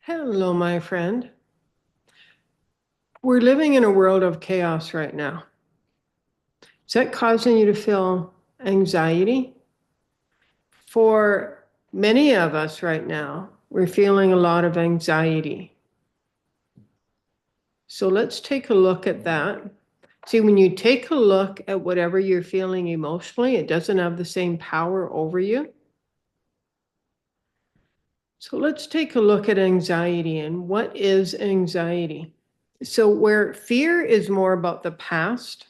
Hello, my friend. We're living in a world of chaos right now. Is that causing you to feel anxiety? For many of us right now, we're feeling a lot of anxiety. So let's take a look at that. See, when you take a look at whatever you're feeling emotionally, it doesn't have the same power over you. So let's take a look at anxiety and what is anxiety. So, where fear is more about the past.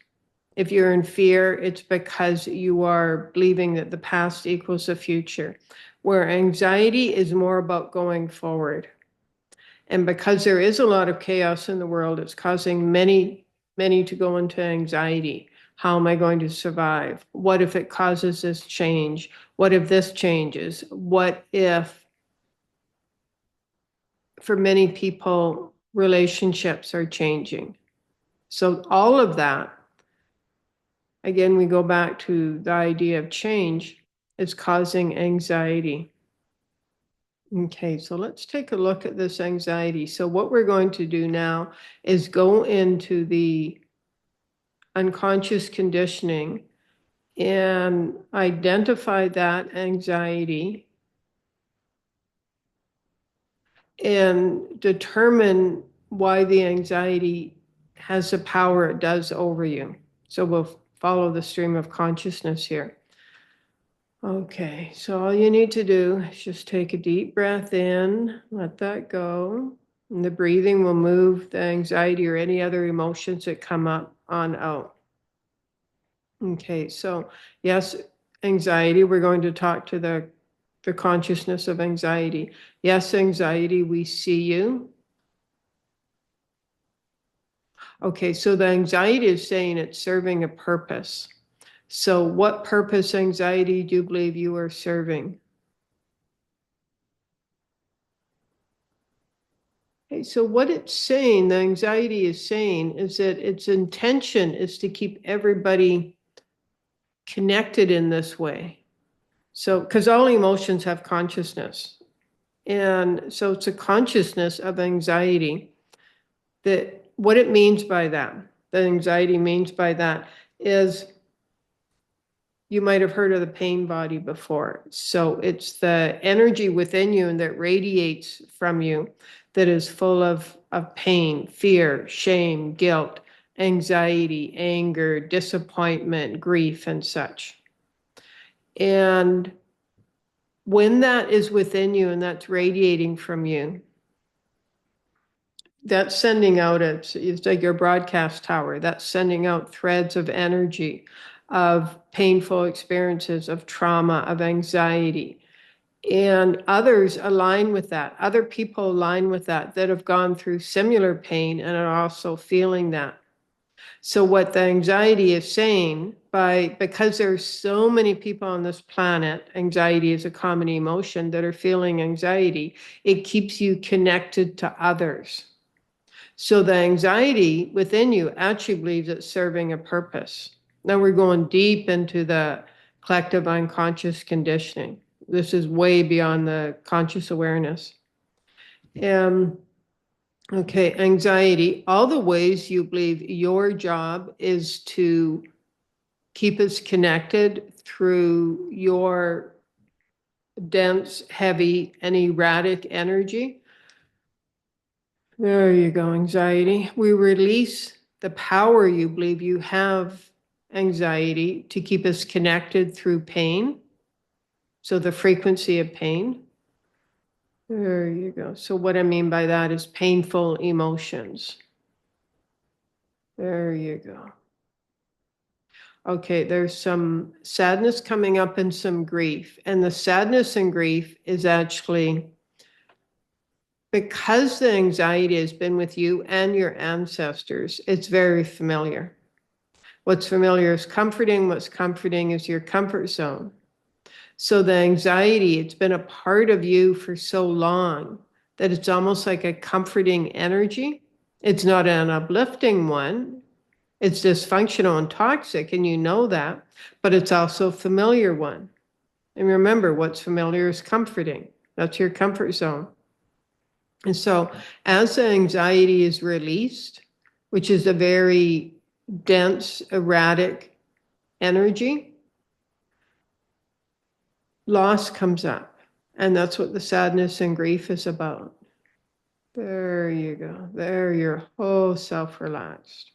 If you're in fear, it's because you are believing that the past equals the future, where anxiety is more about going forward. And because there is a lot of chaos in the world, it's causing many to go into anxiety. How am I going to survive? What if it causes this change? What if this changes? What if, for many people, relationships are changing? So, all of that, again, we go back to the idea of change is causing anxiety. Okay, so let's take a look at this anxiety. So what we're going to do now is go into the unconscious conditioning and identify that anxiety and determine why the anxiety has the power it does over you. So we'll follow the stream of consciousness here. Okay, so all you need to do is just take a deep breath in, let that go. And the breathing will move the anxiety or any other emotions that come up on out. Okay, so yes, anxiety, we're going to talk to the consciousness of anxiety. Yes, anxiety, we see you. Okay, so the anxiety is saying it's serving a purpose. So what purpose, anxiety, do you believe you are serving? Okay, so what it's saying, the anxiety is saying, is that its intention is to keep everybody connected in this way. So, because all emotions have consciousness. And so it's a consciousness of anxiety that what it means by that, the anxiety means by that is you might have heard of the pain body before. So it's the energy within you and that radiates from you that is full of pain, fear, shame, guilt, anxiety, anger, disappointment, grief, and such. And when that is within you and that's radiating from you, that's sending out, it's like your broadcast tower, that's sending out threads of energy, of painful experiences, of trauma, of anxiety. And others align with that. Other people align with that have gone through similar pain and are also feeling that. So what the anxiety is saying, because there's so many people on this planet, anxiety is a common emotion, that are feeling anxiety, it keeps you connected to others. So the anxiety within you actually believes it's serving a purpose. Now we're going deep into the collective unconscious conditioning. This is way beyond the conscious awareness. Okay, anxiety, all the ways you believe your job is to keep us connected through your dense, heavy, and erratic energy. There you go, anxiety. We release the power you believe you have, anxiety, to keep us connected through pain. So the frequency of pain. There you go. So what I mean by that is painful emotions. There you go. Okay, there's some sadness coming up and some grief. And the sadness and grief is actually because the anxiety has been with you and your ancestors, it's very familiar. What's familiar is comforting. What's comforting is your comfort zone. So the anxiety, it's been a part of you for so long that it's almost like a comforting energy. It's not an uplifting one. It's dysfunctional and toxic, and you know that, but it's also a familiar one. And remember, what's familiar is comforting. That's your comfort zone. And so as the anxiety is released, which is a very dense, erratic energy, loss comes up. And that's what the sadness and grief is about. There you go. There, your whole self relaxed.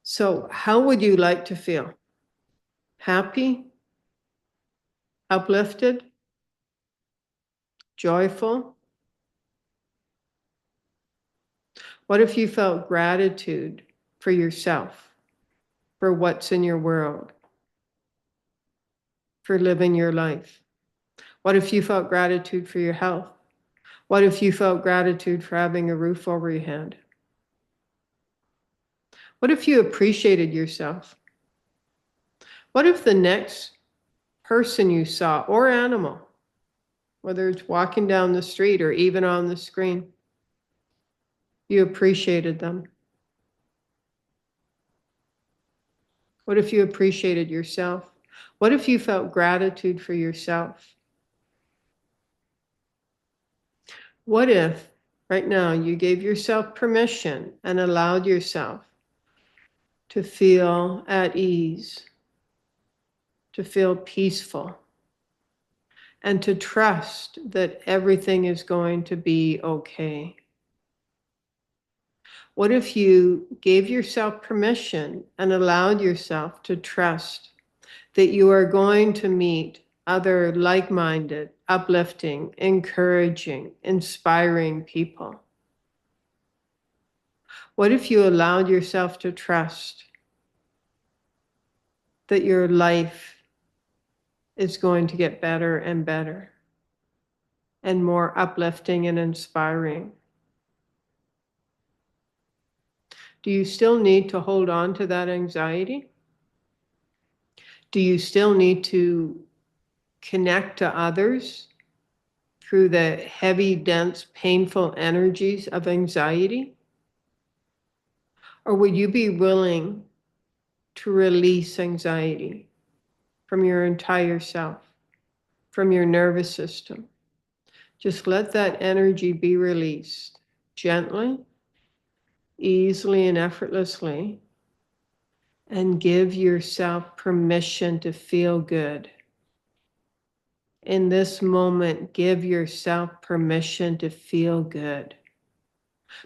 So, how would you like to feel? Happy? Uplifted? Joyful? What if you felt gratitude for yourself, for what's in your world, for living your life? What if you felt gratitude for your health? What if you felt gratitude for having a roof over your head? What if you appreciated yourself? What if the next person you saw, or animal, whether it's walking down the street or even on the screen, you appreciated them? What if you appreciated yourself? What if you felt gratitude for yourself? What if right now you gave yourself permission and allowed yourself to feel at ease, to feel peaceful, and to trust that everything is going to be okay? What if you gave yourself permission and allowed yourself to trust that you are going to meet other like-minded, uplifting, encouraging, inspiring people? What if you allowed yourself to trust that your life is going to get better and better and more uplifting and inspiring? Do you still need to hold on to that anxiety? Do you still need to connect to others through the heavy, dense, painful energies of anxiety? Or would you be willing to release anxiety from your entire self, from your nervous system? Just let that energy be released gently, easily, and effortlessly, and give yourself permission to feel good. In this moment, give yourself permission to feel good,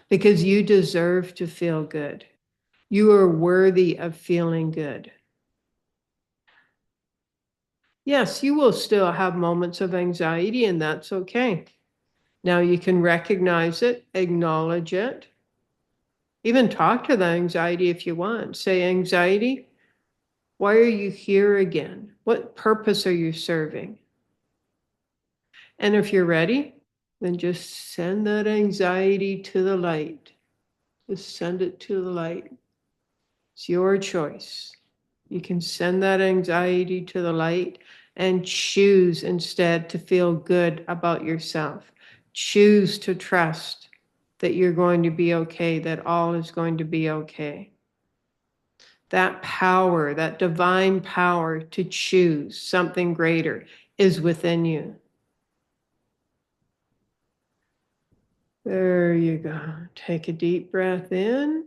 because you deserve to feel good. You are worthy of feeling good. Yes, you will still have moments of anxiety, and that's okay. Now you can recognize it, acknowledge it, even talk to the anxiety if you want. Say, anxiety, why are you here again? What purpose are you serving? And if you're ready, then just send that anxiety to the light. Just send it to the light. It's your choice. You can send that anxiety to the light and choose instead to feel good about yourself. Choose to trust that you're going to be okay, that all is going to be okay. That power, that divine power to choose something greater is within you. There you go. Take a deep breath in.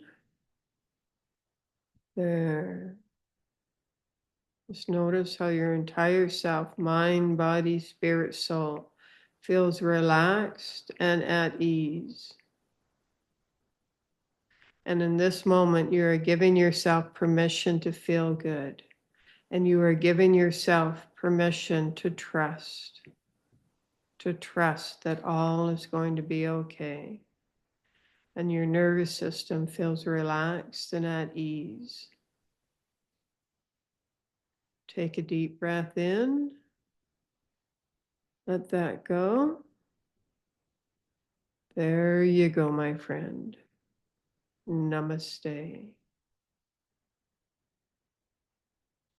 There. Just notice how your entire self, mind, body, spirit, soul, feels relaxed and at ease. And in this moment, you are giving yourself permission to feel good. And you are giving yourself permission to trust that all is going to be okay. And your nervous system feels relaxed and at ease. Take a deep breath in. Let that go. There you go, my friend. Namaste.